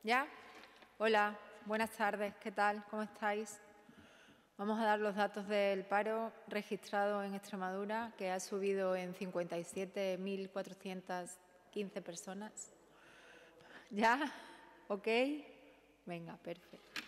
¿Ya? Hola, buenas tardes, ¿qué tal? ¿Cómo estáis? Vamos a dar los datos del paro registrado en Extremadura, que ha subido en 57.415 personas. ¿Ya? ¿Ok? Venga, perfecto.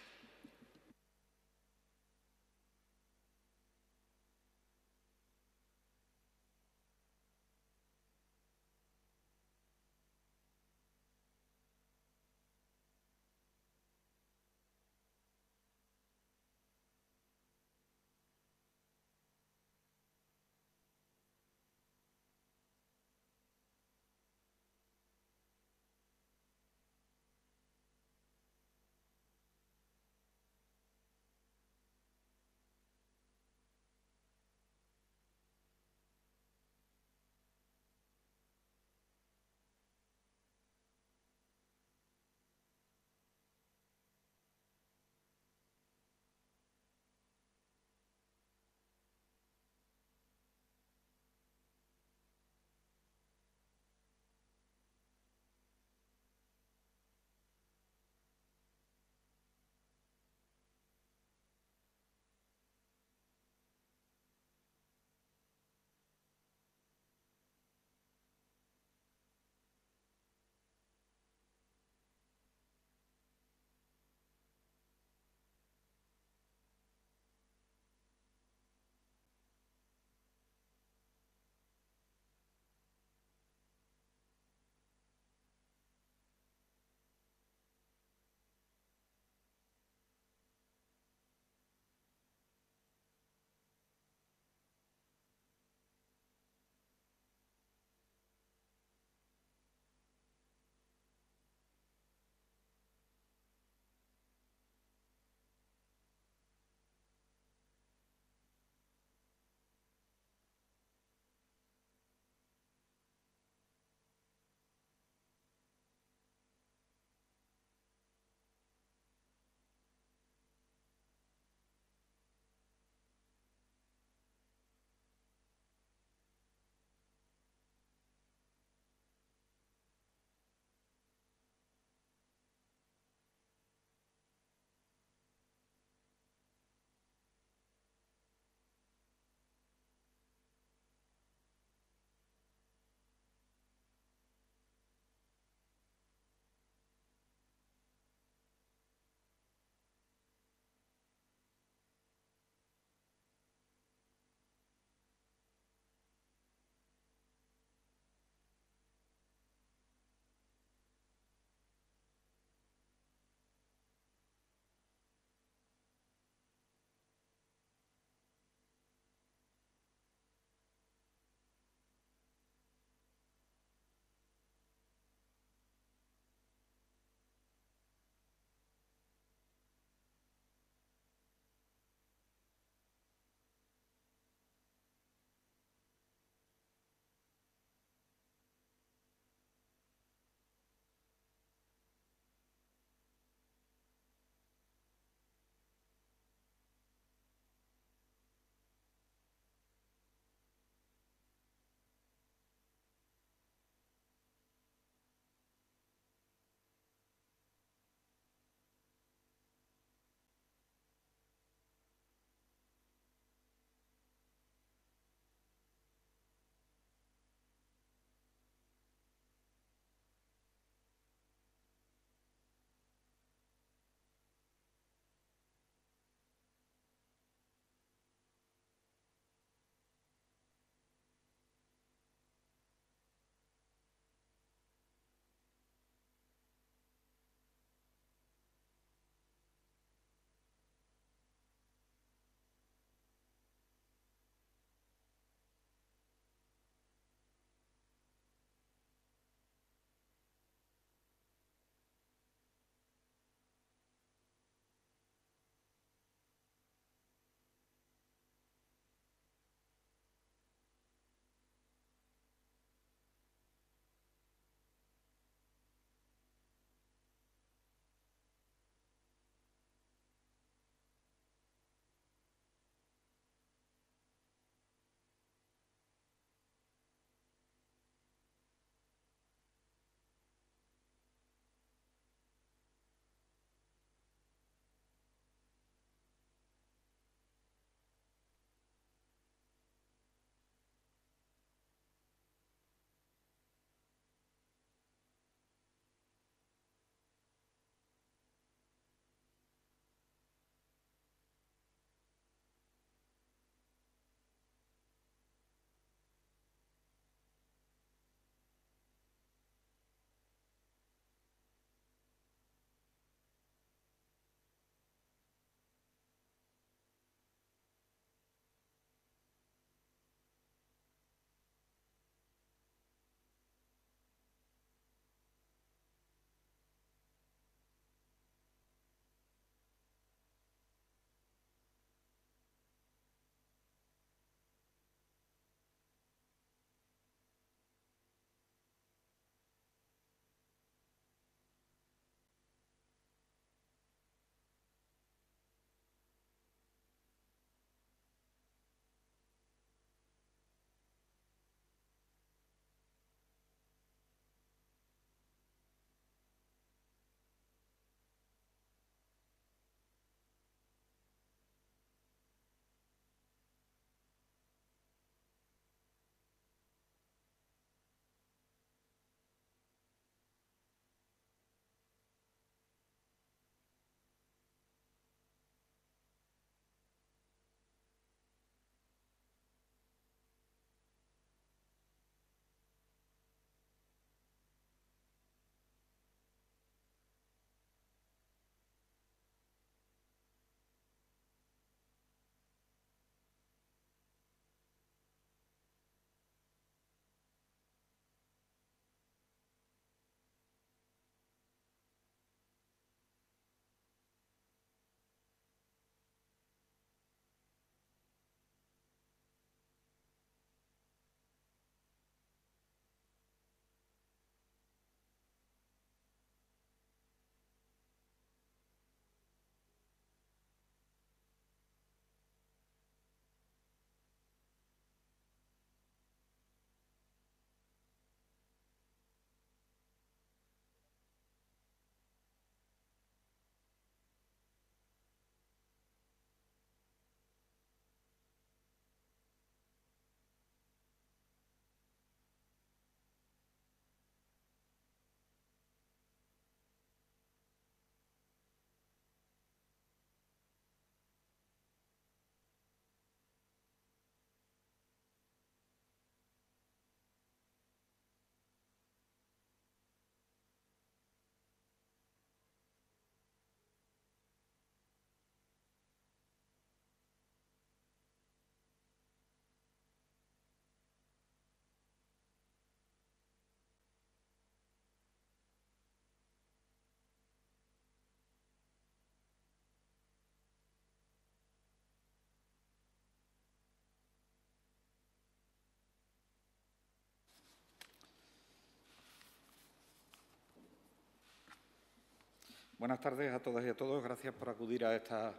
Buenas tardes a todas y a todos. Gracias por acudir a esta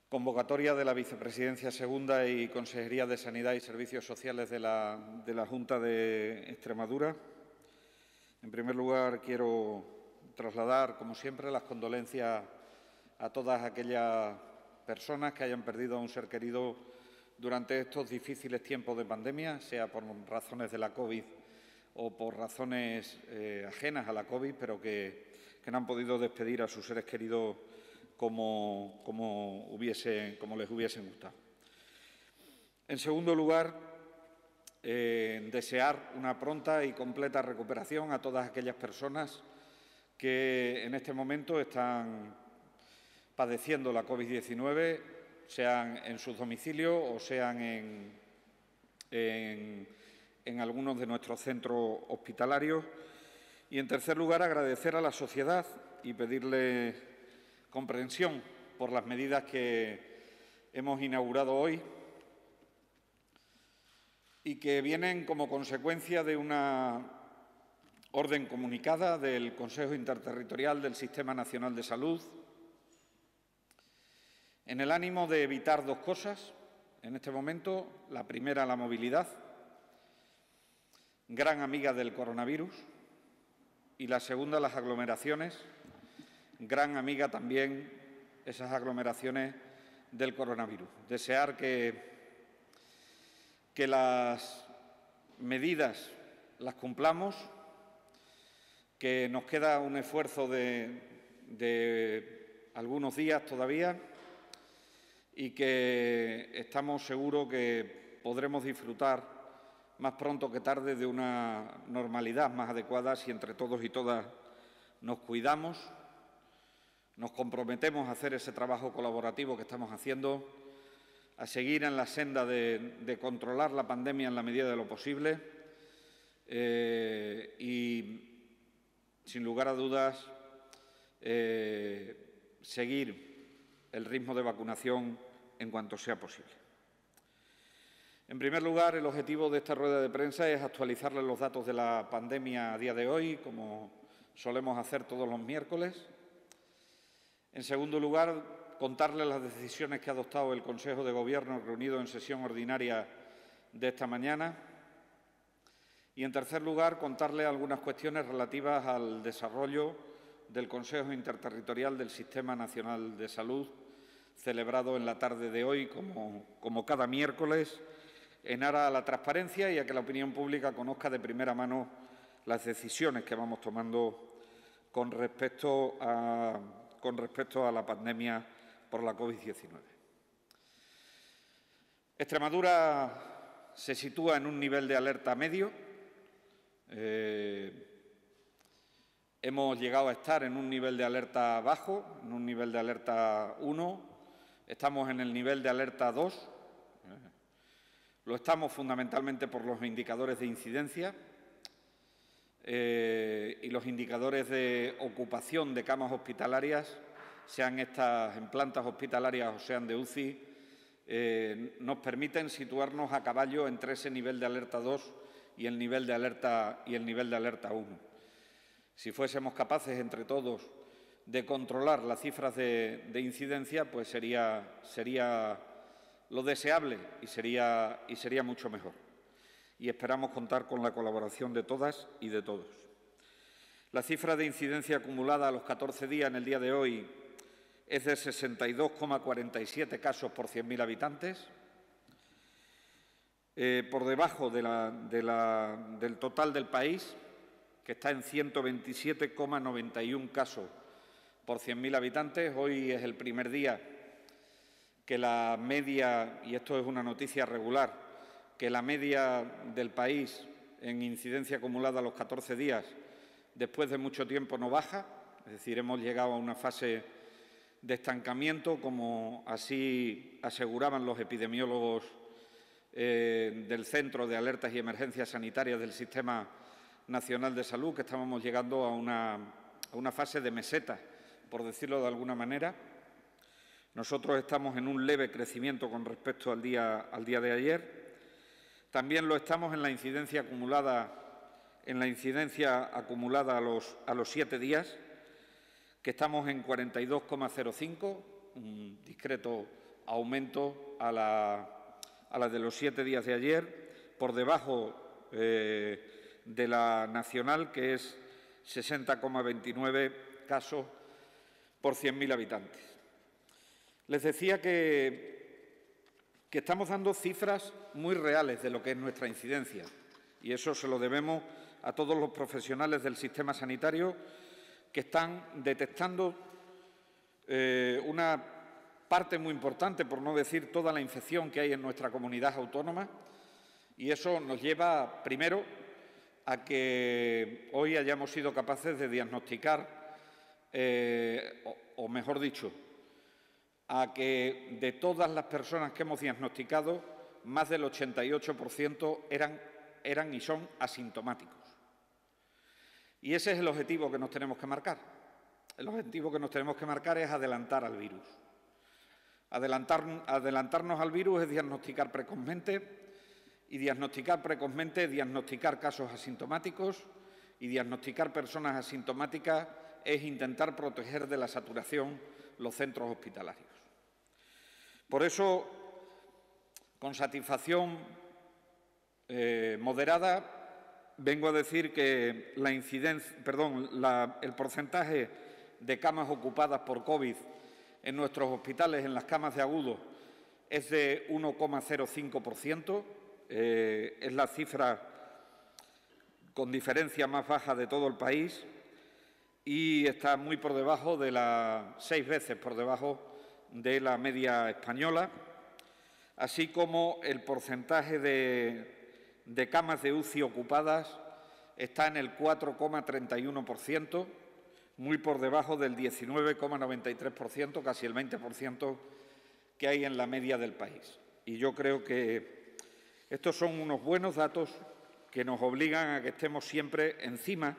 convocatoria de la Vicepresidencia Segunda y Consejería de Sanidad y Servicios Sociales de la Junta de Extremadura. En primer lugar, quiero trasladar, como siempre, las condolencias a todas aquellas personas que hayan perdido a un ser querido durante estos difíciles tiempos de pandemia, sea por razones de la COVID o por razones ajenas a la COVID, pero que no han podido despedir a sus seres queridos como les hubiesen gustado. En segundo lugar, desear una pronta y completa recuperación a todas aquellas personas que en este momento están padeciendo la COVID-19, sean en sus domicilios o sean en algunos de nuestros centros hospitalarios. Y, en tercer lugar, agradecer a la sociedad y pedirle comprensión por las medidas que hemos inaugurado hoy y que vienen como consecuencia de una orden comunicada del Consejo Interterritorial del Sistema Nacional de Salud, en el ánimo de evitar dos cosas en este momento. La primera, la movilidad, gran amiga del coronavirus, y la segunda, las aglomeraciones, gran amiga también esas aglomeraciones del coronavirus. Desear que las medidas las cumplamos, que nos queda un esfuerzo de algunos días todavía y que estamos seguros que podremos disfrutar más pronto que tarde de una normalidad más adecuada si entre todos y todas nos cuidamos, nos comprometemos a hacer ese trabajo colaborativo que estamos haciendo, a seguir en la senda de controlar la pandemia en la medida de lo posible y, sin lugar a dudas, seguir el ritmo de vacunación en cuanto sea posible. En primer lugar, el objetivo de esta rueda de prensa es actualizarles los datos de la pandemia a día de hoy, como solemos hacer todos los miércoles. En segundo lugar, contarles las decisiones que ha adoptado el Consejo de Gobierno reunido en sesión ordinaria de esta mañana. Y, en tercer lugar, contarles algunas cuestiones relativas al desarrollo del Consejo Interterritorial del Sistema Nacional de Salud, celebrado en la tarde de hoy, como cada miércoles, en aras a la transparencia y a que la opinión pública conozca de primera mano las decisiones que vamos tomando con respecto a la pandemia por la COVID-19. Extremadura se sitúa en un nivel de alerta medio. Hemos llegado a estar en un nivel de alerta bajo, en un nivel de alerta 1. Estamos en el nivel de alerta 2. Lo estamos fundamentalmente por los indicadores de incidencia y los indicadores de ocupación de camas hospitalarias, sean estas en plantas hospitalarias o sean de UCI, nos permiten situarnos a caballo entre ese nivel de alerta 2 y el nivel de alerta 1. Si fuésemos capaces entre todos de controlar las cifras de incidencia, pues sería lo deseable y sería mucho mejor. Y esperamos contar con la colaboración de todas y de todos. La cifra de incidencia acumulada a los 14 días en el día de hoy es de 62,47 casos por 100.000 habitantes, por debajo del total del país, que está en 127,91 casos por 100.000 habitantes. Hoy es el primer día que la media, y esto es una noticia regular, que la media del país en incidencia acumulada a los 14 días, después de mucho tiempo, no baja. Es decir, hemos llegado a una fase de estancamiento, como así aseguraban los epidemiólogos del Centro de Alertas y Emergencias Sanitarias del Sistema Nacional de Salud, que estábamos llegando a una fase de meseta, por decirlo de alguna manera. Nosotros estamos en un leve crecimiento con respecto al día de ayer. También lo estamos en la incidencia acumulada a los 7 días, que estamos en 42,05, un discreto aumento a la de los 7 días de ayer, por debajo de la nacional, que es 60,29 casos por 100.000 habitantes. Les decía que estamos dando cifras muy reales de lo que es nuestra incidencia, y eso se lo debemos a todos los profesionales del sistema sanitario que están detectando una parte muy importante, por no decir toda la infección que hay en nuestra comunidad autónoma, y eso nos lleva, primero, a que hoy hayamos sido capaces de diagnosticar, o mejor dicho, a que de todas las personas que hemos diagnosticado, más del 88% eran y son asintomáticos. Y ese es el objetivo que nos tenemos que marcar. El objetivo que nos tenemos que marcar es adelantar al virus. Adelantarnos al virus es diagnosticar precozmente, y diagnosticar precozmente es diagnosticar casos asintomáticos, y diagnosticar personas asintomáticas es intentar proteger de la saturación los centros hospitalarios. Por eso, con satisfacción moderada, vengo a decir que el porcentaje de camas ocupadas por COVID en nuestros hospitales, en las camas de agudos, es de 1,05%. Es la cifra con diferencia más baja de todo el país y está muy por debajo 6 veces por debajo de la media española, así como el porcentaje de camas de UCI ocupadas está en el 4,31%, muy por debajo del 19,93%, casi el 20% que hay en la media del país. Y yo creo que estos son unos buenos datos que nos obligan a que estemos siempre encima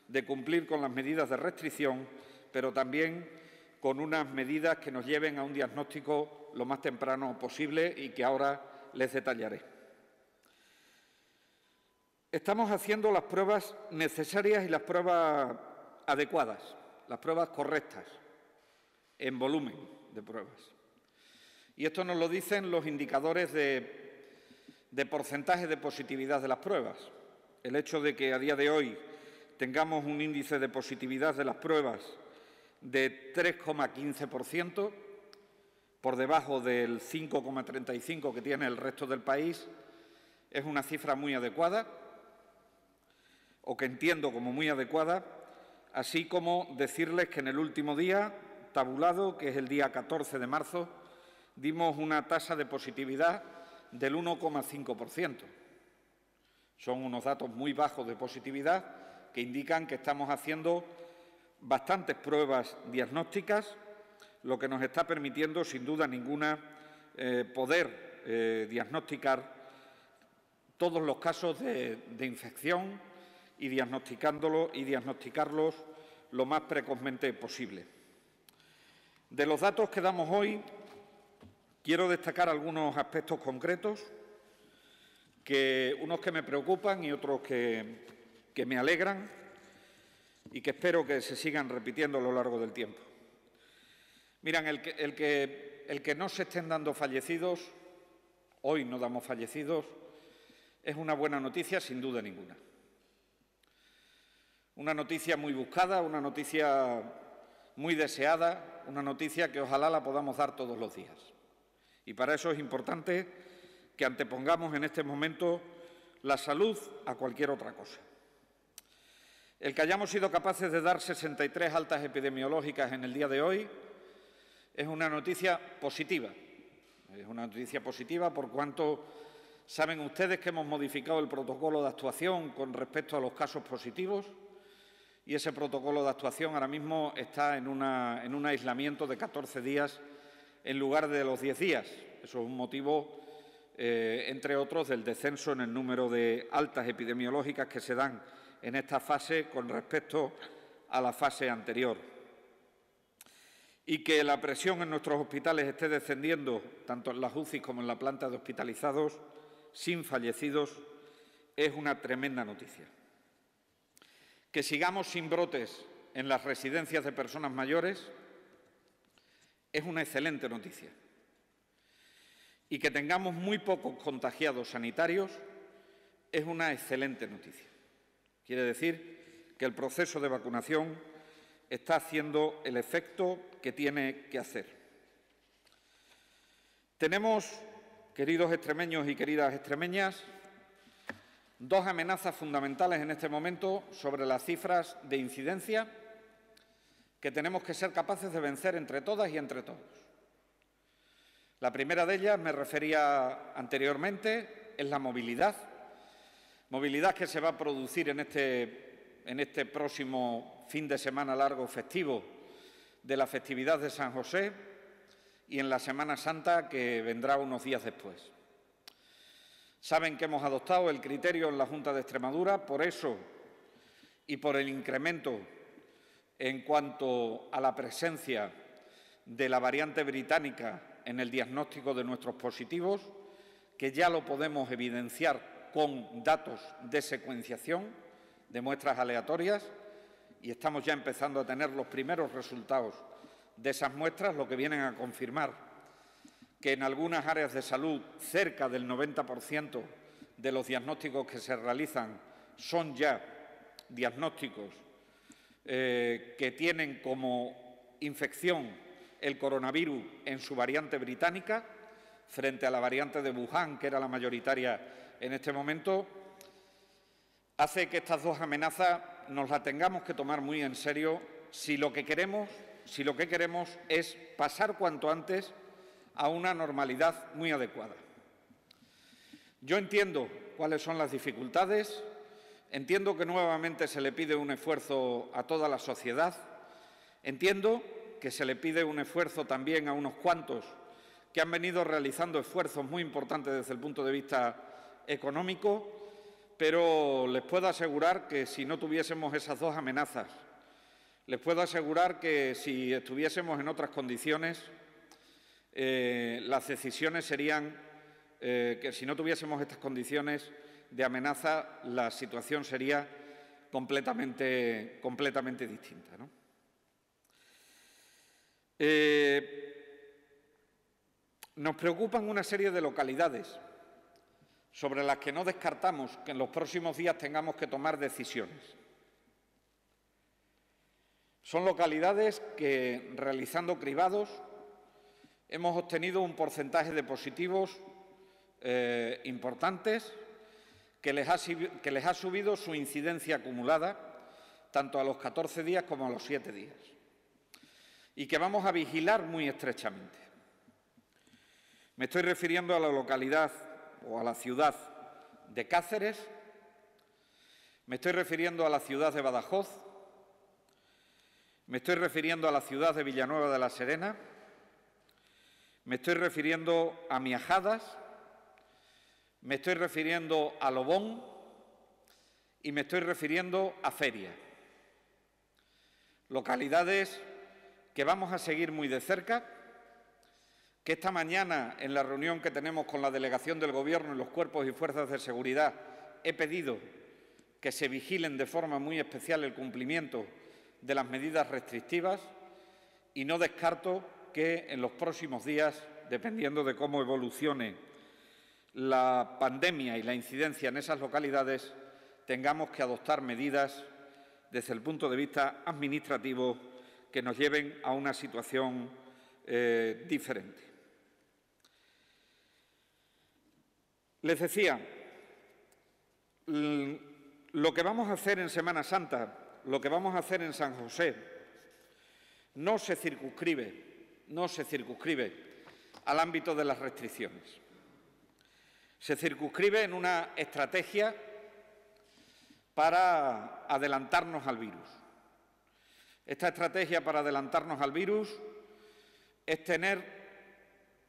de cumplir con las medidas de restricción, pero también con unas medidas que nos lleven a un diagnóstico lo más temprano posible y que ahora les detallaré. Estamos haciendo las pruebas necesarias y las pruebas adecuadas, las pruebas correctas, en volumen de pruebas. Y esto nos lo dicen los indicadores de porcentaje de positividad de las pruebas. El hecho de que a día de hoy tengamos un índice de positividad de las pruebas de 3,15%, por debajo del 5,35% que tiene el resto del país, es una cifra muy adecuada, o que entiendo como muy adecuada, así como decirles que en el último día tabulado, que es el día 14 de marzo, dimos una tasa de positividad del 1,5%. Son unos datos muy bajos de positividad que indican que estamos haciendo bastantes pruebas diagnósticas, lo que nos está permitiendo, sin duda ninguna, poder diagnosticar todos los casos de infección y diagnosticarlos lo más precozmente posible. De los datos que damos hoy, quiero destacar algunos aspectos concretos, unos que me preocupan y otros que me alegran y que espero que se sigan repitiendo a lo largo del tiempo. Miren, el que no se estén dando fallecidos, hoy no damos fallecidos, es una buena noticia sin duda ninguna. Una noticia muy buscada, una noticia muy deseada, una noticia que ojalá la podamos dar todos los días. Y para eso es importante que antepongamos en este momento la salud a cualquier otra cosa. El que hayamos sido capaces de dar 63 altas epidemiológicas en el día de hoy es una noticia positiva. Es una noticia positiva por cuanto saben ustedes que hemos modificado el protocolo de actuación con respecto a los casos positivos y ese protocolo de actuación ahora mismo está en un aislamiento de 14 días en lugar de los 10 días. Eso es un motivo, entre otros, del descenso en el número de altas epidemiológicas que se dan en esta fase con respecto a la fase anterior. Y que la presión en nuestros hospitales esté descendiendo, tanto en las UCI como en la planta de hospitalizados, sin fallecidos, es una tremenda noticia. Que sigamos sin brotes en las residencias de personas mayores es una excelente noticia. Y que tengamos muy pocos contagiados sanitarios es una excelente noticia. Quiere decir que el proceso de vacunación está haciendo el efecto que tiene que hacer. Tenemos, queridos extremeños y queridas extremeñas, dos amenazas fundamentales en este momento sobre las cifras de incidencia que tenemos que ser capaces de vencer entre todas y entre todos. La primera de ellas, me refería anteriormente, es la movilidad. Movilidad que se va a producir en este próximo fin de semana largo festivo de la festividad de San José y en la Semana Santa que vendrá unos días después. Saben que hemos adoptado el criterio en la Junta de Extremadura, por eso y por el incremento en cuanto a la presencia de la variante británica en el diagnóstico de nuestros positivos, que ya lo podemos evidenciar con datos de secuenciación de muestras aleatorias y estamos ya empezando a tener los primeros resultados de esas muestras, lo que vienen a confirmar que en algunas áreas de salud cerca del 90% de los diagnósticos que se realizan son ya diagnósticos que tienen como infección el coronavirus en su variante británica, frente a la variante de Wuhan, que era la mayoritaria en este momento, hace que estas dos amenazas nos las tengamos que tomar muy en serio si lo que queremos es pasar cuanto antes a una normalidad muy adecuada. Yo entiendo cuáles son las dificultades, entiendo que nuevamente se le pide un esfuerzo a toda la sociedad, entiendo que se le pide un esfuerzo también a unos cuantos que han venido realizando esfuerzos muy importantes desde el punto de vista económico, pero les puedo asegurar que si no tuviésemos esas dos amenazas, les puedo asegurar que si estuviésemos en otras condiciones, las decisiones serían que si no tuviésemos estas condiciones de amenaza, la situación sería completamente distinta, ¿no? Nos preocupan una serie de localidades sobre las que no descartamos que en los próximos días tengamos que tomar decisiones. Son localidades que, realizando cribados, hemos obtenido un porcentaje de positivos importantes que les ha subido su incidencia acumulada tanto a los 14 días como a los 7 días y que vamos a vigilar muy estrechamente. Me estoy refiriendo a la localidad o a la ciudad de Cáceres, me estoy refiriendo a la ciudad de Badajoz, me estoy refiriendo a la ciudad de Villanueva de la Serena, me estoy refiriendo a Miajadas, me estoy refiriendo a Lobón y me estoy refiriendo a Feria. Localidades que vamos a seguir muy de cerca, que esta mañana en la reunión que tenemos con la delegación del Gobierno y los cuerpos y fuerzas de seguridad he pedido que se vigilen de forma muy especial el cumplimiento de las medidas restrictivas y no descarto que en los próximos días, dependiendo de cómo evolucione la pandemia y la incidencia en esas localidades, tengamos que adoptar medidas desde el punto de vista administrativo que nos lleven a una situación diferente. Les decía, lo que vamos a hacer en Semana Santa, lo que vamos a hacer en San José, no se circunscribe al ámbito de las restricciones. Se circunscribe en una estrategia para adelantarnos al virus. Esta estrategia para adelantarnos al virus es tener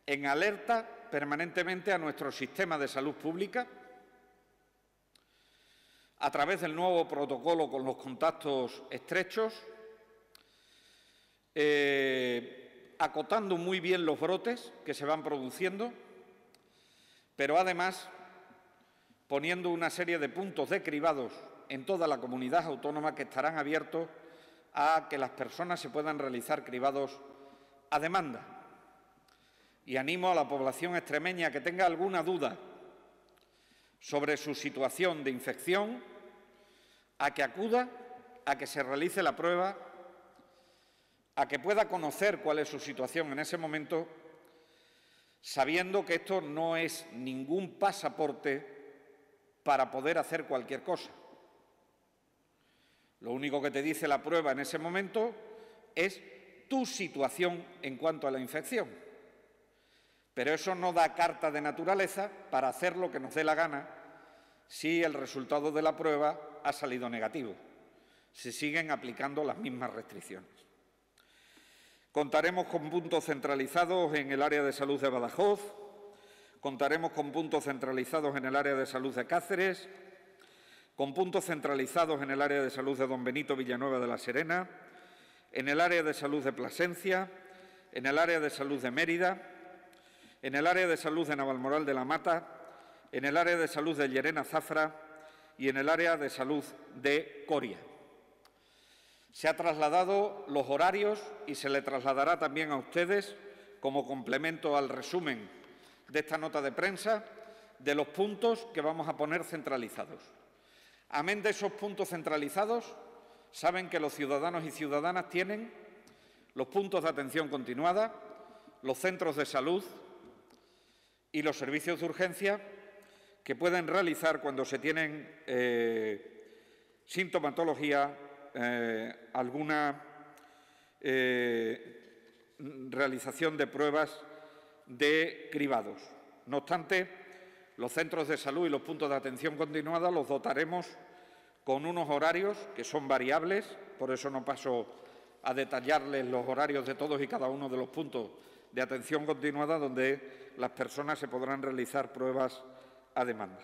en alerta permanentemente a nuestro sistema de salud pública a través del nuevo protocolo con los contactos estrechos, acotando muy bien los brotes que se van produciendo, pero además poniendo una serie de puntos de cribados en toda la comunidad autónoma que estarán abiertos a que las personas se puedan realizar cribados a demanda. Y animo a la población extremeña que tenga alguna duda sobre su situación de infección a que acuda, a que se realice la prueba, a que pueda conocer cuál es su situación en ese momento, sabiendo que esto no es ningún pasaporte para poder hacer cualquier cosa. Lo único que te dice la prueba en ese momento es tu situación en cuanto a la infección. Pero eso no da carta de naturaleza para hacer lo que nos dé la gana si el resultado de la prueba ha salido negativo. Se siguen aplicando las mismas restricciones. Contaremos con puntos centralizados en el área de salud de Badajoz, contaremos con puntos centralizados en el área de salud de Cáceres, con puntos centralizados en el área de salud de Don Benito Villanueva de la Serena, en el área de salud de Plasencia, en el área de salud de Mérida, en el área de salud de Navalmoral de la Mata, en el área de salud de Llerena Zafra y en el área de salud de Coria. Se han trasladado los horarios y se le trasladará también a ustedes, como complemento al resumen de esta nota de prensa, de los puntos que vamos a poner centralizados. Amén de esos puntos centralizados, saben que los ciudadanos y ciudadanas tienen los puntos de atención continuada, los centros de salud y los servicios de urgencia que pueden realizar cuando se tienen sintomatología, alguna realización de pruebas de cribados. No obstante, los centros de salud y los puntos de atención continuada los dotaremos con unos horarios que son variables, por eso no paso a detallarles los horarios de todos y cada uno de los puntos de atención continuada donde las personas se podrán realizar pruebas a demanda.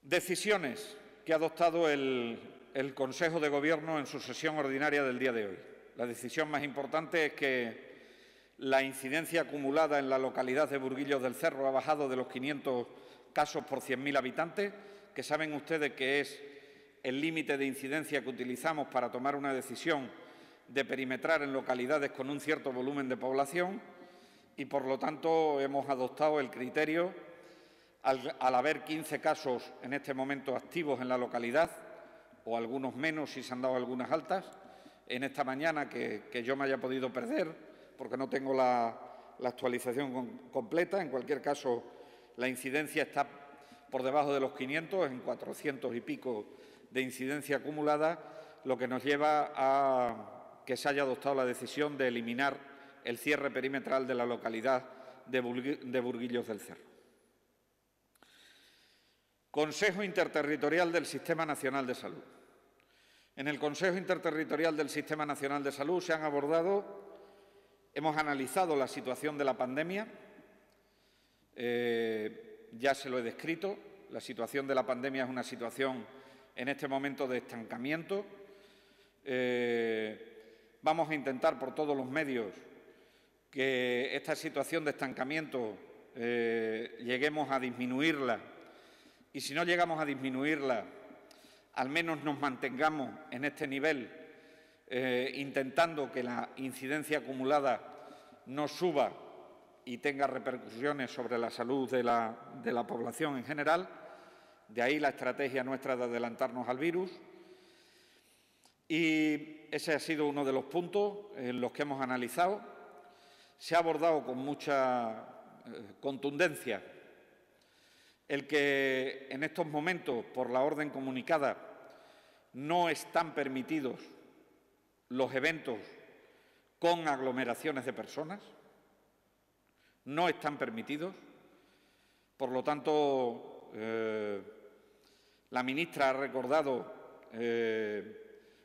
Decisiones que ha adoptado el Consejo de Gobierno en su sesión ordinaria del día de hoy. La decisión más importante es que la incidencia acumulada en la localidad de Burguillos del Cerro ha bajado de los 500 casos por 100.000 habitantes, que saben ustedes que es el límite de incidencia que utilizamos para tomar una decisión de perimetrar en localidades con un cierto volumen de población y, por lo tanto, hemos adoptado el criterio, al haber 15 casos en este momento activos en la localidad, o algunos menos si se han dado algunas altas, en esta mañana que yo me haya podido perder, porque no tengo la actualización completa. En cualquier caso, la incidencia está por debajo de los 500, en 400 y pico de incidencia acumulada, lo que nos lleva a que se haya adoptado la decisión de eliminar el cierre perimetral de la localidad de Burguillos del Cerro. Consejo Interterritorial del Sistema Nacional de Salud. En el Consejo Interterritorial del Sistema Nacional de Salud se han abordado, hemos analizado la situación de la pandemia, ya se lo he descrito, la situación de la pandemia es una situación en este momento de estancamiento. Vamos a intentar por todos los medios que esta situación de estancamiento lleguemos a disminuirla y si no llegamos a disminuirla, al menos nos mantengamos en este nivel, intentando que la incidencia acumulada no suba y tenga repercusiones sobre la salud de la población en general. De ahí la estrategia nuestra de adelantarnos al virus. Y ese ha sido uno de los puntos en los que hemos analizado. Se ha abordado con mucha contundencia el que en estos momentos, por la orden comunicada, no están permitidos los eventos con aglomeraciones de personas. No están permitidos. Por lo tanto, la ministra ha recordado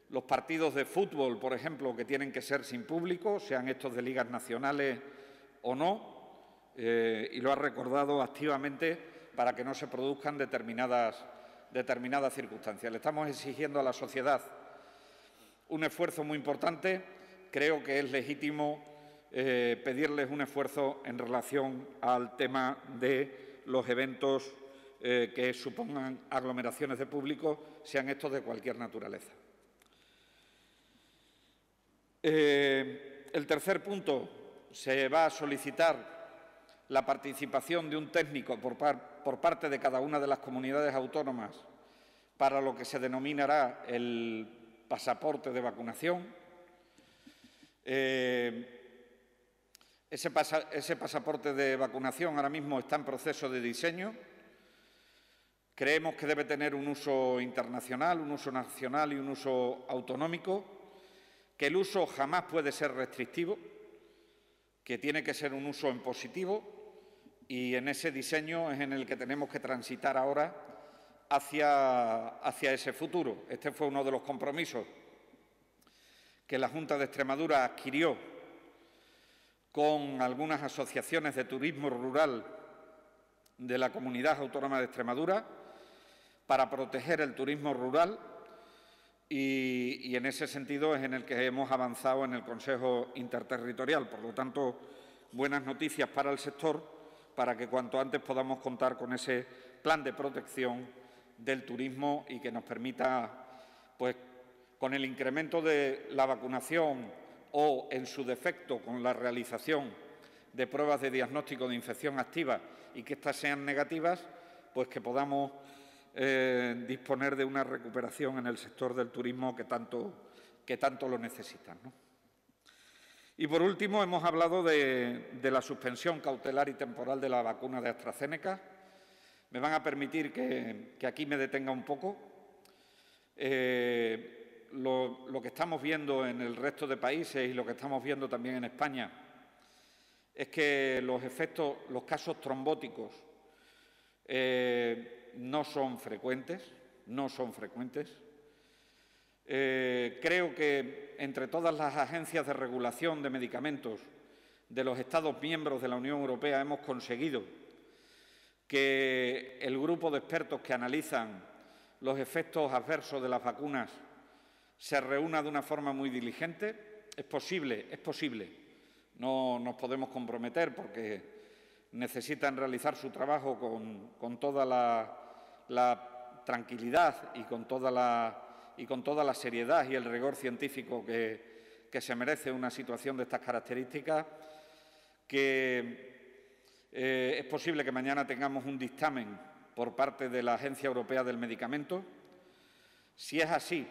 los partidos de fútbol, por ejemplo, que tienen que ser sin público, sean estos de ligas nacionales o no, y lo ha recordado activamente para que no se produzcan determinadas circunstancias. Le estamos exigiendo a la sociedad un esfuerzo muy importante. Creo que es legítimo pedirles un esfuerzo en relación al tema de los eventos que supongan aglomeraciones de público, sean estos de cualquier naturaleza. El tercer punto, se va a solicitar la participación de un técnico por parte de cada una de las comunidades autónomas para lo que se denominará el pasaporte de vacunación. Ese pasaporte de vacunación ahora mismo está en proceso de diseño. Creemos que debe tener un uso internacional, un uso nacional y un uso autonómico, que el uso jamás puede ser restrictivo, que tiene que ser un uso en positivo, y en ese diseño es en el que tenemos que transitar ahora hacia ese futuro. Este fue uno de los compromisos que la Junta de Extremadura adquirió con algunas asociaciones de turismo rural de la Comunidad Autónoma de Extremadura para proteger el turismo rural y en ese sentido es en el que hemos avanzado en el Consejo Interterritorial. Por lo tanto, buenas noticias para el sector para que cuanto antes podamos contar con ese plan de protección del turismo y que nos permita, pues, con el incremento de la vacunación o, en su defecto, con la realización de pruebas de diagnóstico de infección activa y que éstas sean negativas, pues que podamos disponer de una recuperación en el sector del turismo que tanto lo necesitan, ¿no? Y, por último, hemos hablado de la suspensión cautelar y temporal de la vacuna de AstraZeneca. Me van a permitir que aquí me detenga un poco. Lo que estamos viendo en el resto de países y lo que estamos viendo también en España es que los casos trombóticos no son frecuentes. Creo que entre todas las agencias de regulación de medicamentos de los Estados miembros de la Unión Europea hemos conseguido que el grupo de expertos que analizan los efectos adversos de las vacunas se reúna de una forma muy diligente. Es posible. No nos podemos comprometer porque necesitan realizar su trabajo con toda la tranquilidad y con toda la seriedad y el rigor científico que se merece una situación de estas características, es posible que mañana tengamos un dictamen por parte de la Agencia Europea del Medicamento. Si es así,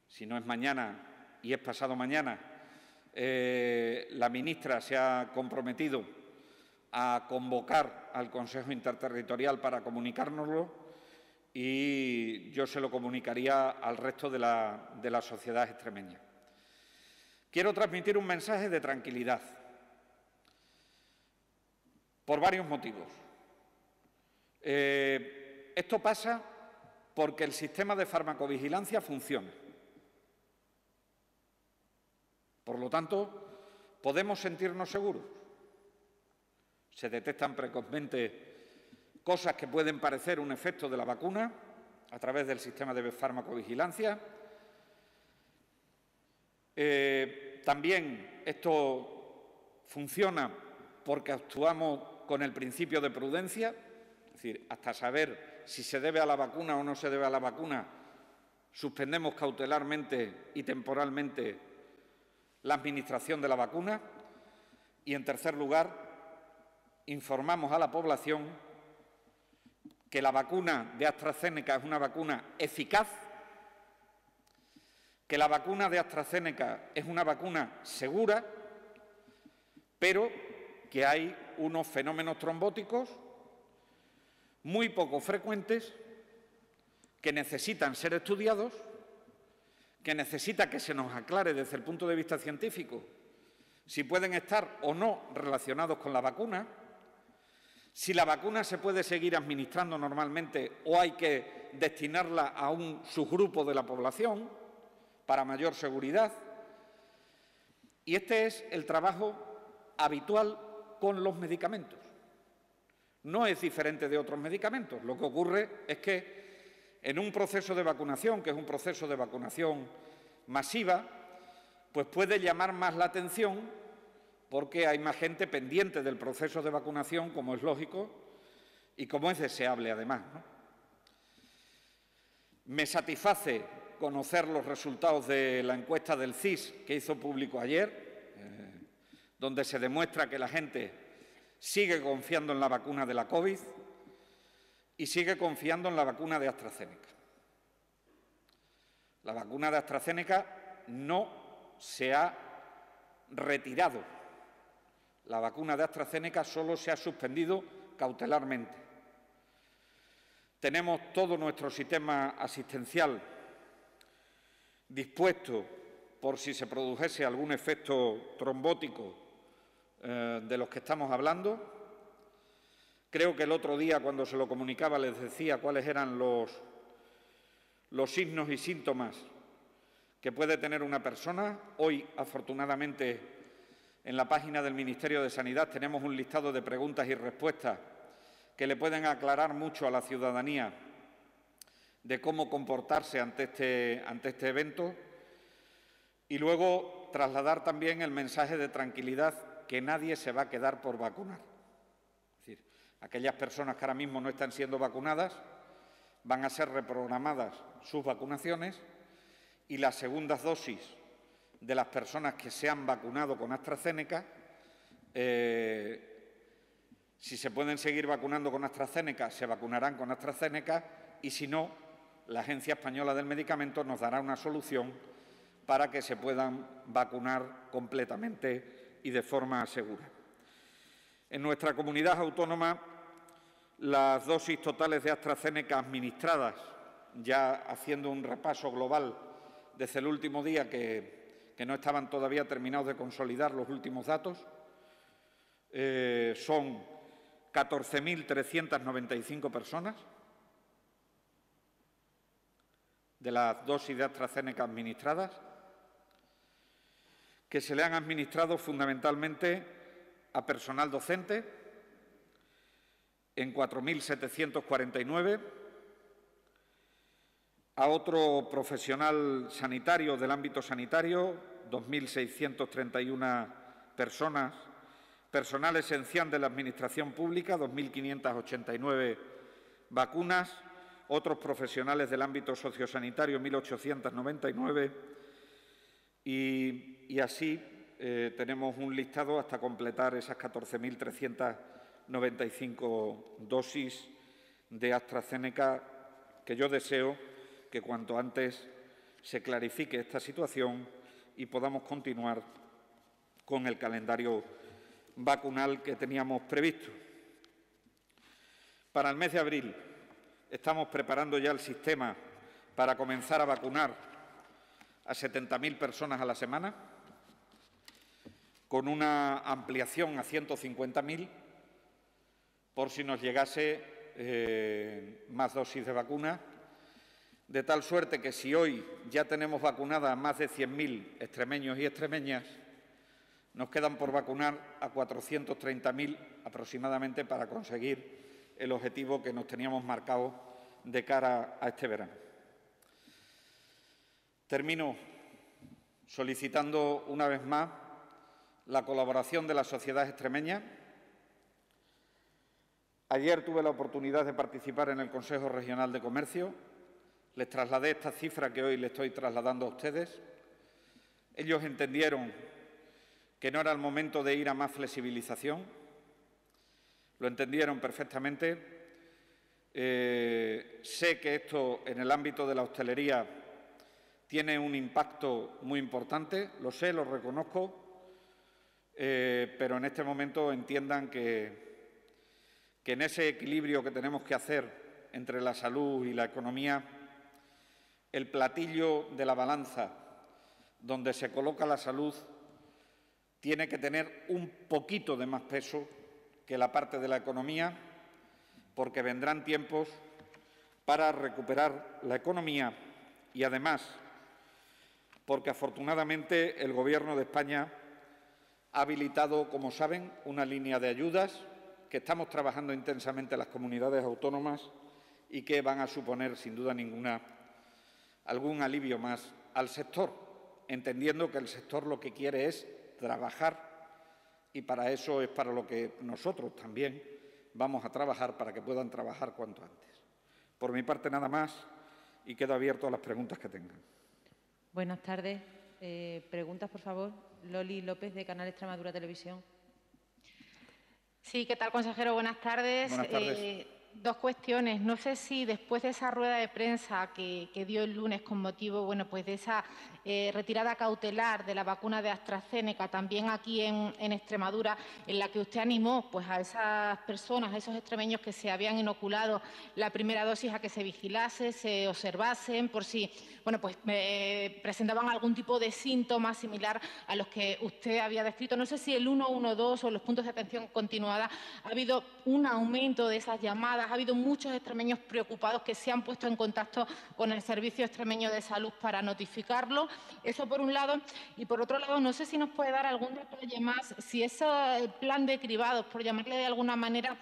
si no es mañana y es pasado mañana, la ministra se ha comprometido a convocar al Consejo Interterritorial para comunicárnoslo y yo se lo comunicaría al resto de la sociedad extremeña. Quiero transmitir un mensaje de tranquilidad por varios motivos. Esto pasa porque el sistema de farmacovigilancia funciona. Por lo tanto, podemos sentirnos seguros. Se detectan precozmente cosas que pueden parecer un efecto de la vacuna a través del sistema de farmacovigilancia. También esto funciona porque actuamos con el principio de prudencia, es decir, hasta saber si se debe a la vacuna o no se debe a la vacuna, suspendemos cautelarmente y temporalmente la administración de la vacuna. Y, en tercer lugar, informamos a la población que la vacuna de AstraZeneca es una vacuna eficaz, que la vacuna de AstraZeneca es una vacuna segura, pero que hay unos fenómenos trombóticos muy poco frecuentes que necesitan ser estudiados, que necesita que se nos aclare desde el punto de vista científico si pueden estar o no relacionados con la vacuna, si la vacuna se puede seguir administrando normalmente o hay que destinarla a un subgrupo de la población para mayor seguridad. Y este es el trabajo habitual con los medicamentos. No es diferente de otros medicamentos. Lo que ocurre es que en un proceso de vacunación, que es un proceso de vacunación masiva, pues puede llamar más la atención porque hay más gente pendiente del proceso de vacunación, como es lógico y como es deseable además, ¿no? Me satisface conocer los resultados de la encuesta del CIS que hizo público ayer, donde se demuestra que la gente sigue confiando en la vacuna de la COVID y sigue confiando en la vacuna de AstraZeneca. La vacuna de AstraZeneca no se ha retirado. La vacuna de AstraZeneca solo se ha suspendido cautelarmente. Tenemos todo nuestro sistema asistencial dispuesto por si se produjese algún efecto trombótico de los que estamos hablando. Creo que el otro día, cuando se lo comunicaba, les decía cuáles eran los signos y síntomas que puede tener una persona. Hoy, afortunadamente, en la página del Ministerio de Sanidad tenemos un listado de preguntas y respuestas que le pueden aclarar mucho a la ciudadanía de cómo comportarse ante este evento, y luego trasladar también el mensaje de tranquilidad que nadie se va a quedar por vacunar. Es decir, aquellas personas que ahora mismo no están siendo vacunadas van a ser reprogramadas sus vacunaciones, y las segundas dosis de las personas que se han vacunado con AstraZeneca, si se pueden seguir vacunando con AstraZeneca, se vacunarán con AstraZeneca, y si no, la Agencia Española del Medicamento nos dará una solución para que se puedan vacunar completamente y de forma segura. En nuestra comunidad autónoma, las dosis totales de AstraZeneca administradas, ya haciendo un repaso global desde el último día, que no estaban todavía terminados de consolidar los últimos datos, son 14.395 personas. De las dosis de AstraZeneca administradas, que se le han administrado fundamentalmente a personal docente, en 4.749, a otro profesional sanitario del ámbito sanitario, 2.631 personas, personal esencial de la Administración Pública, 2.589 vacunas, otros profesionales del ámbito sociosanitario, 1.899, y así tenemos un listado hasta completar esas 14.395 dosis de AstraZeneca, que yo deseo que cuanto antes se clarifique esta situación y podamos continuar con el calendario vacunal que teníamos previsto. Para el mes de abril estamos preparando ya el sistema para comenzar a vacunar a 70.000 personas a la semana, con una ampliación a 150.000, por si nos llegase más dosis de vacuna, de tal suerte que si hoy ya tenemos vacunadas a más de 100.000 extremeños y extremeñas, nos quedan por vacunar a 430.000 aproximadamente para conseguir el objetivo que nos teníamos marcado de cara a este verano. Termino solicitando una vez más la colaboración de la sociedad extremeña. Ayer tuve la oportunidad de participar en el Consejo Regional de Comercio. Les trasladé esta cifra que hoy les estoy trasladando a ustedes. Ellos entendieron que no era el momento de ir a más flexibilización. Lo entendieron perfectamente. Sé que esto en el ámbito de la hostelería tiene un impacto muy importante, lo sé, lo reconozco, pero en este momento entiendan que en ese equilibrio que tenemos que hacer entre la salud y la economía, el platillo de la balanza donde se coloca la salud tiene que tener un poquito de más peso que la parte de la economía, porque vendrán tiempos para recuperar la economía y, además, porque afortunadamente el Gobierno de España ha habilitado, como saben, una línea de ayudas que estamos trabajando intensamente en las comunidades autónomas y que van a suponer, sin duda ninguna, algún alivio más al sector, entendiendo que el sector lo que quiere es trabajar, y para eso es para lo que nosotros también vamos a trabajar, para que puedan trabajar cuanto antes. Por mi parte, nada más, y quedo abierto a las preguntas que tengan. Buenas tardes. Preguntas, por favor. Loli López, de Canal Extremadura Televisión. Sí, ¿qué tal, consejero? Buenas tardes. Buenas tardes. Dos cuestiones. No sé si después de esa rueda de prensa que dio el lunes con motivo, pues de esa retirada cautelar de la vacuna de AstraZeneca, también aquí en Extremadura, en la que usted animó pues a esas personas, a esos extremeños que se habían inoculado la primera dosis, a que se vigilase, se observasen por si presentaban algún tipo de síntoma similar a los que usted había descrito. No sé si el 112 o los puntos de atención continuada ha habido un aumento de esas llamadas, ha habido muchos extremeños preocupados que se han puesto en contacto con el Servicio Extremeño de Salud para notificarlo. Eso por un lado. Y por otro lado, no sé si nos puede dar algún detalle más, si ese plan de cribados, por llamarle de alguna manera,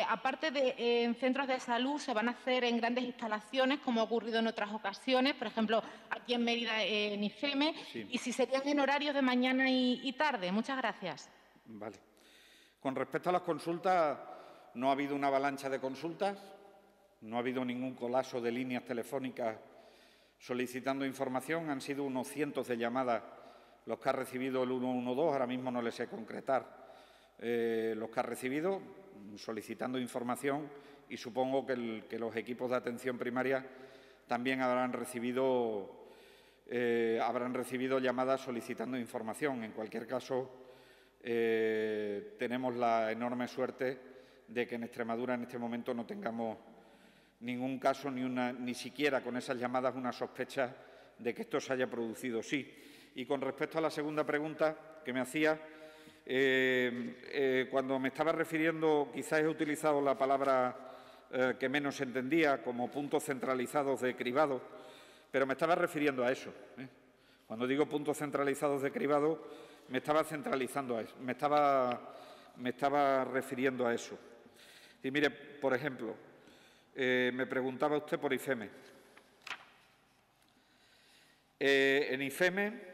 aparte de en centros de salud, se van a hacer en grandes instalaciones, como ha ocurrido en otras ocasiones, por ejemplo, aquí en Mérida, en IFEME, sí. Y si serían en horarios de mañana y tarde. Muchas gracias. Vale. Con respecto a las consultas, no ha habido una avalancha de consultas, no ha habido ningún colapso de líneas telefónicas solicitando información. Han sido unos cientos de llamadas los que ha recibido el 112, ahora mismo no les sé concretar los que ha recibido, solicitando información, y supongo que los equipos de atención primaria también habrán recibido llamadas solicitando información. En cualquier caso, tenemos la enorme suerte de que en Extremadura en este momento no tengamos ningún caso, ni siquiera con esas llamadas una sospecha de que esto se haya producido. Sí. Y con respecto a la segunda pregunta que me hacía, cuando me estaba refiriendo, quizás he utilizado la palabra que menos entendía, como puntos centralizados de cribado, pero me estaba refiriendo a eso. Cuando digo puntos centralizados de cribado, me estaba centralizando a eso, me estaba refiriendo a eso. Y mire, por ejemplo, me preguntaba usted por IFEME. En IFEME,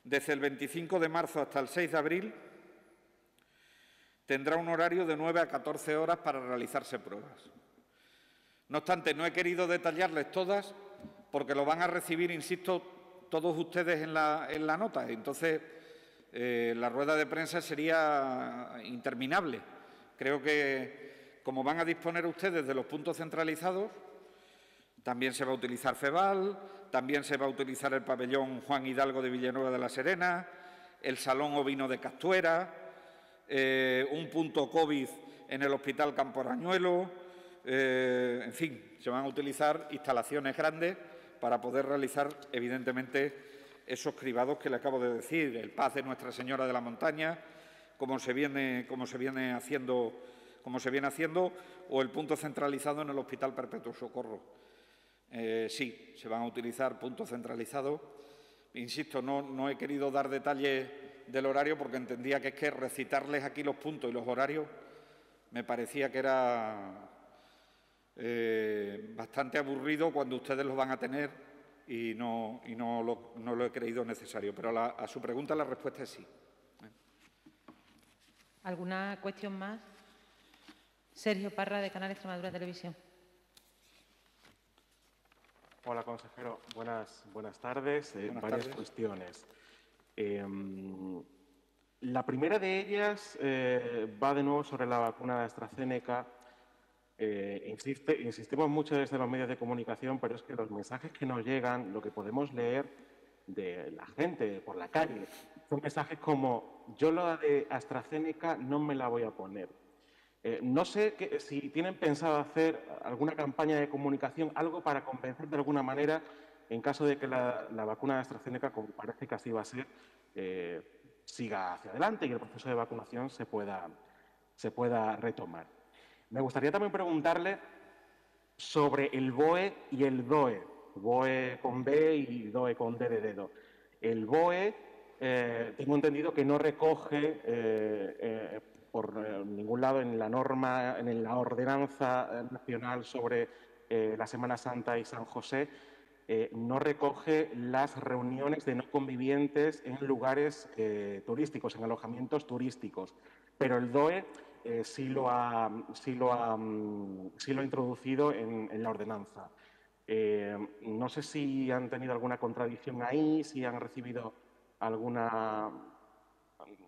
desde el 25 de marzo hasta el 6 de abril, tendrá un horario de 9 a 14 horas para realizarse pruebas. No obstante, no he querido detallarles todas porque lo van a recibir, insisto, todos ustedes en la nota. Entonces, la rueda de prensa sería interminable. Creo que, como van a disponer ustedes de los puntos centralizados, también se va a utilizar FEVAL, también se va a utilizar el pabellón Juan Hidalgo de Villanueva de la Serena, el Salón Ovino de Castuera, un punto COVID en el Hospital Campo Arañuelo, en fin, se van a utilizar instalaciones grandes para poder realizar, evidentemente, esos cribados que le acabo de decir, el Paz de Nuestra Señora de la Montaña, como se viene haciendo, o el punto centralizado en el Hospital Perpetuo Socorro. Sí, se van a utilizar puntos centralizados. Insisto, no he querido dar detalles del horario porque entendía que es que recitarles aquí los puntos y los horarios me parecía que era bastante aburrido cuando ustedes los van a tener y no lo he creído necesario. Pero a su pregunta la respuesta es sí. ¿Alguna cuestión más? Sergio Parra, de Canal Extremadura Televisión. Hola, consejero. Buenas tardes. Varias cuestiones. La primera de ellas va de nuevo sobre la vacuna de AstraZeneca. Insistimos mucho desde los medios de comunicación, pero es que los mensajes que nos llegan, lo que podemos leer de la gente por la calle, son mensajes como: yo la de AstraZeneca no me la voy a poner. No sé si tienen pensado hacer alguna campaña de comunicación, algo para convencer de alguna manera, en caso de que la vacuna de AstraZeneca, como parece que así va a ser, siga hacia adelante y el proceso de vacunación se pueda retomar. Me gustaría también preguntarle sobre el BOE y el DOE, BOE con B y DOE con D de dedo. El BOE, tengo entendido que no recoge por ningún lado en la norma, en la ordenanza nacional sobre la Semana Santa y San José, no recoge las reuniones de no convivientes en lugares turísticos, en alojamientos turísticos. Pero el DOE sí lo ha introducido en la ordenanza. No sé si han tenido alguna contradicción ahí, si han recibido alguna...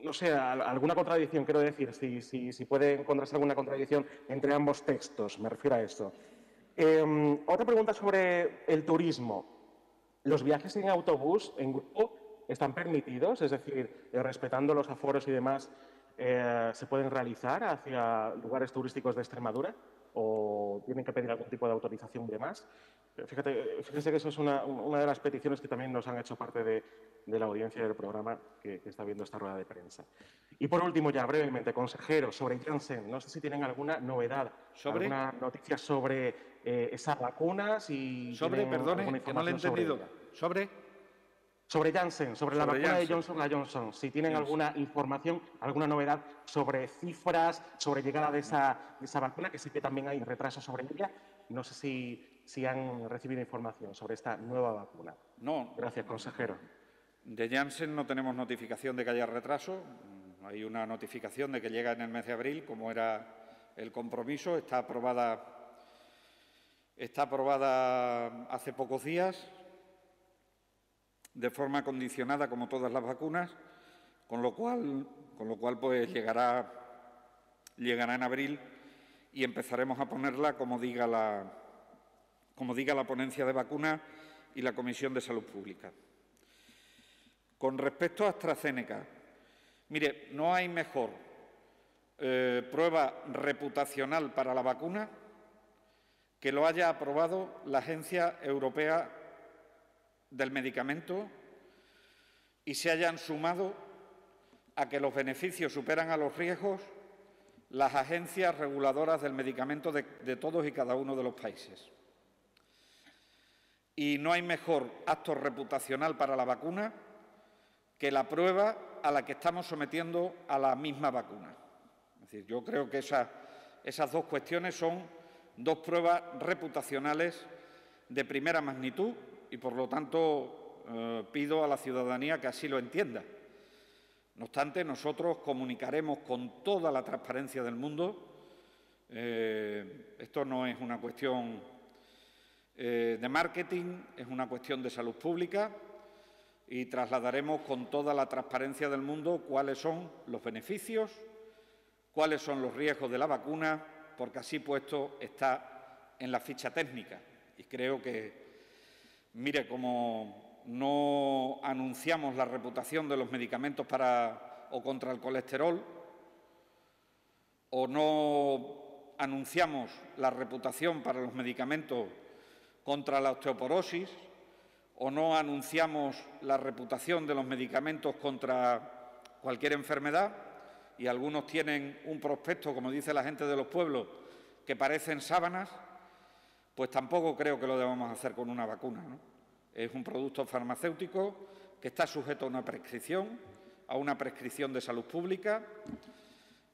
No sé, alguna contradicción, quiero decir, si puede encontrarse alguna contradicción entre ambos textos, me refiero a esto. Otra pregunta sobre el turismo. ¿Los viajes en autobús, en grupo, están permitidos? Es decir, respetando los aforos y demás, ¿se pueden realizar hacia lugares turísticos de Extremadura? ¿O tienen que pedir algún tipo de autorización y demás? Fíjese que eso es una de las peticiones que también nos han hecho parte de la audiencia del programa que está viendo esta rueda de prensa. Y por último, ya brevemente, consejero, sobre Janssen, no sé si tienen alguna novedad, alguna noticia sobre esa vacuna, si sobre, perdone, que no le he entendido. Sobre Janssen, sobre la vacuna de Johnson & Johnson, si tienen alguna información, alguna novedad sobre cifras, sobre llegada de esa vacuna, que sé que también hay retrasos sobre ella. No sé si han recibido información sobre esta nueva vacuna. No. Gracias, consejero. De Janssen no tenemos notificación de que haya retraso. Hay una notificación de que llega en el mes de abril, como era el compromiso. Está aprobada hace pocos días, de forma condicionada, como todas las vacunas, con lo cual pues llegará en abril y empezaremos a ponerla como diga la ponencia de vacunas y la Comisión de Salud Pública. Con respecto a AstraZeneca, mire, no hay mejor prueba reputacional para la vacuna que lo haya aprobado la Agencia Europea del Medicamento y se hayan sumado a que los beneficios superan a los riesgos las agencias reguladoras del medicamento de todos y cada uno de los países. Y no hay mejor acto reputacional para la vacuna que la prueba a la que estamos sometiendo a la misma vacuna. Es decir, yo creo que esas dos cuestiones son dos pruebas reputacionales de primera magnitud y, por lo tanto, pido a la ciudadanía que así lo entienda. No obstante, nosotros comunicaremos con toda la transparencia del mundo. Esto no es una cuestión de marketing, es una cuestión de salud pública y trasladaremos con toda la transparencia del mundo cuáles son los beneficios, cuáles son los riesgos de la vacuna, porque así puesto está en la ficha técnica. Y creo que, mire, como no anunciamos la reputación de los medicamentos para o contra el colesterol, o no anunciamos la reputación para los medicamentos contra la osteoporosis, o no anunciamos la reputación de los medicamentos contra cualquier enfermedad, y algunos tienen un prospecto, como dice la gente de los pueblos, que parecen sábanas, pues tampoco creo que lo debamos hacer con una vacuna, ¿no? Es un producto farmacéutico que está sujeto a una prescripción de salud pública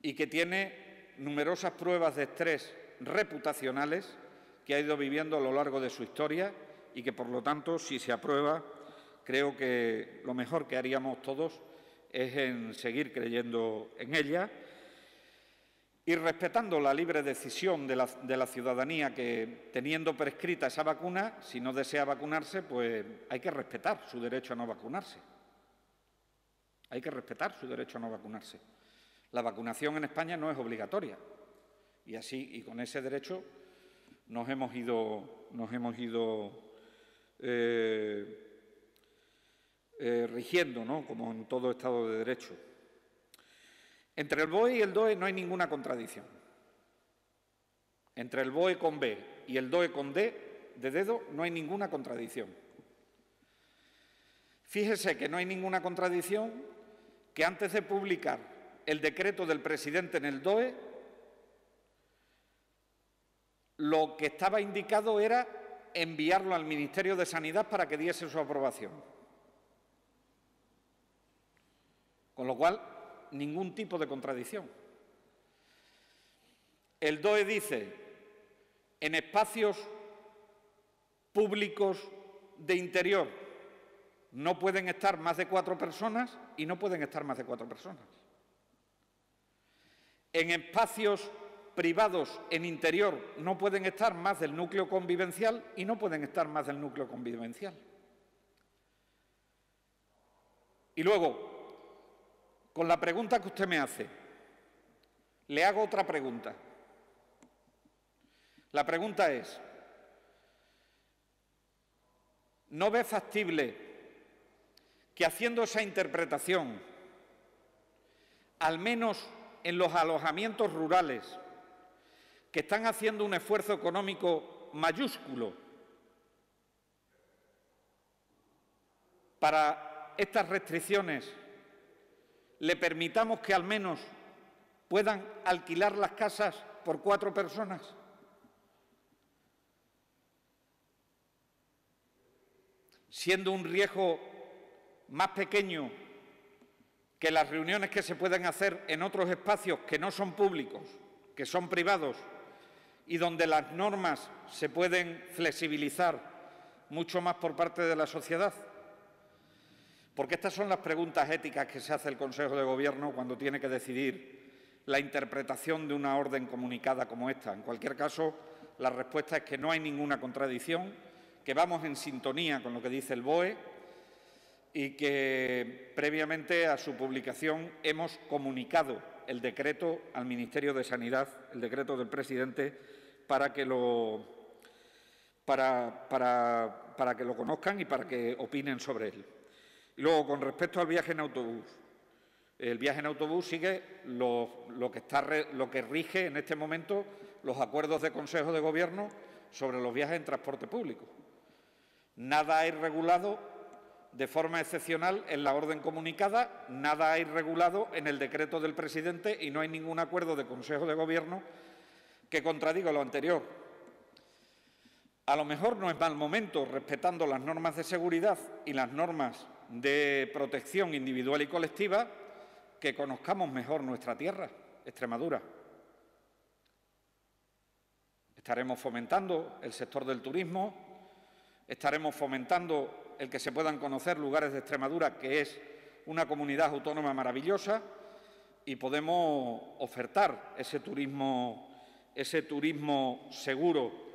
y que tiene numerosas pruebas de estrés reputacionales que ha ido viviendo a lo largo de su historia y que, por lo tanto, si se aprueba, creo que lo mejor que haríamos todos es en seguir creyendo en ella y respetando la libre decisión de la ciudadanía que, teniendo prescrita esa vacuna, si no desea vacunarse, pues hay que respetar su derecho a no vacunarse. Hay que respetar su derecho a no vacunarse. La vacunación en España no es obligatoria y así, y con ese derecho nos hemos ido rigiendo, ¿no?, como en todo Estado de Derecho. Entre el BOE y el DOE no hay ninguna contradicción. Entre el BOE con B y el DOE con D, de dedo, no hay ninguna contradicción. Fíjese que no hay ninguna contradicción que antes de publicar el decreto del presidente en el DOE, lo que estaba indicado era enviarlo al Ministerio de Sanidad para que diese su aprobación. Con lo cual, ningún tipo de contradicción. El DOE dice, en espacios públicos de interior no pueden estar más de 4 personas y no pueden estar más de 4 personas. En espacios privados en interior no pueden estar más del núcleo convivencial y no pueden estar más del núcleo convivencial. Y luego, con la pregunta que usted me hace, le hago otra pregunta. La pregunta es, ¿no ve factible que haciendo esa interpretación, al menos en los alojamientos rurales, que están haciendo un esfuerzo económico mayúsculo para estas restricciones, le permitamos que al menos puedan alquilar las casas por 4 personas? Siendo un riesgo más pequeño que las reuniones que se pueden hacer en otros espacios que no son públicos, que son privados, y donde las normas se pueden flexibilizar mucho más por parte de la sociedad. Porque estas son las preguntas éticas que se hace el Consejo de Gobierno cuando tiene que decidir la interpretación de una orden comunicada como esta. En cualquier caso, la respuesta es que no hay ninguna contradicción, que vamos en sintonía con lo que dice el BOE y que previamente a su publicación hemos comunicado el decreto al Ministerio de Sanidad, el decreto del presidente, para que lo conozcan y para que opinen sobre él. Y luego, con respecto al viaje en autobús, el viaje en autobús sigue lo que rige en este momento los acuerdos de Consejo de Gobierno sobre los viajes en transporte público. Nada hay regulado de forma excepcional en la orden comunicada, nada hay regulado en el decreto del presidente y no hay ningún acuerdo de Consejo de Gobierno que contradiga lo anterior. A lo mejor no es mal momento, respetando las normas de seguridad y las normas de protección individual y colectiva, que conozcamos mejor nuestra tierra, Extremadura. Estaremos fomentando el sector del turismo, estaremos fomentando el que se puedan conocer lugares de Extremadura, que es una comunidad autónoma maravillosa, y podemos ofertar ese turismo seguro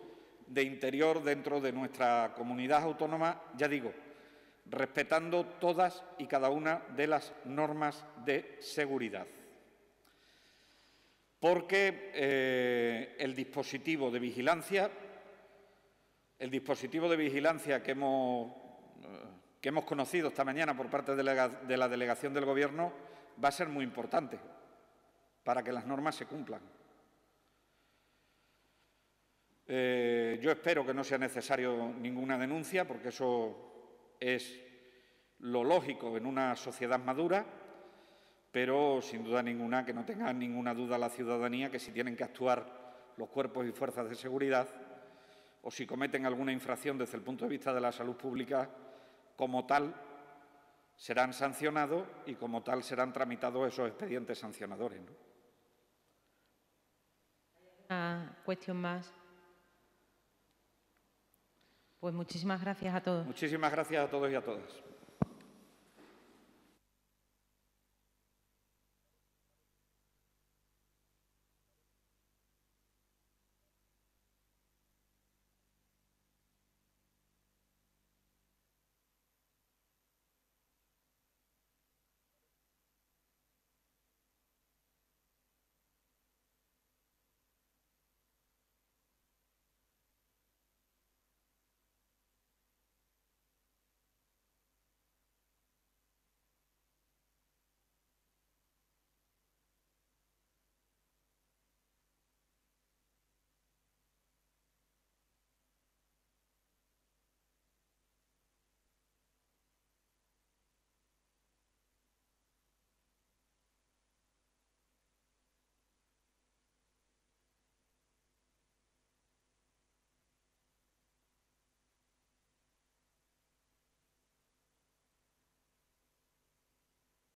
de interior dentro de nuestra comunidad autónoma, ya digo, respetando todas y cada una de las normas de seguridad. Porque el dispositivo de vigilancia que hemos conocido esta mañana por parte de la delegación del Gobierno va a ser muy importante para que las normas se cumplan. Yo espero que no sea necesario ninguna denuncia, porque eso es lo lógico en una sociedad madura, pero sin duda ninguna que no tenga ninguna duda la ciudadanía que si tienen que actuar los cuerpos y fuerzas de seguridad o si cometen alguna infracción desde el punto de vista de la salud pública, como tal serán sancionados y como tal serán tramitados esos expedientes sancionadores, ¿no? Una cuestión más. Pues muchísimas gracias a todos. Muchísimas gracias a todos y a todas.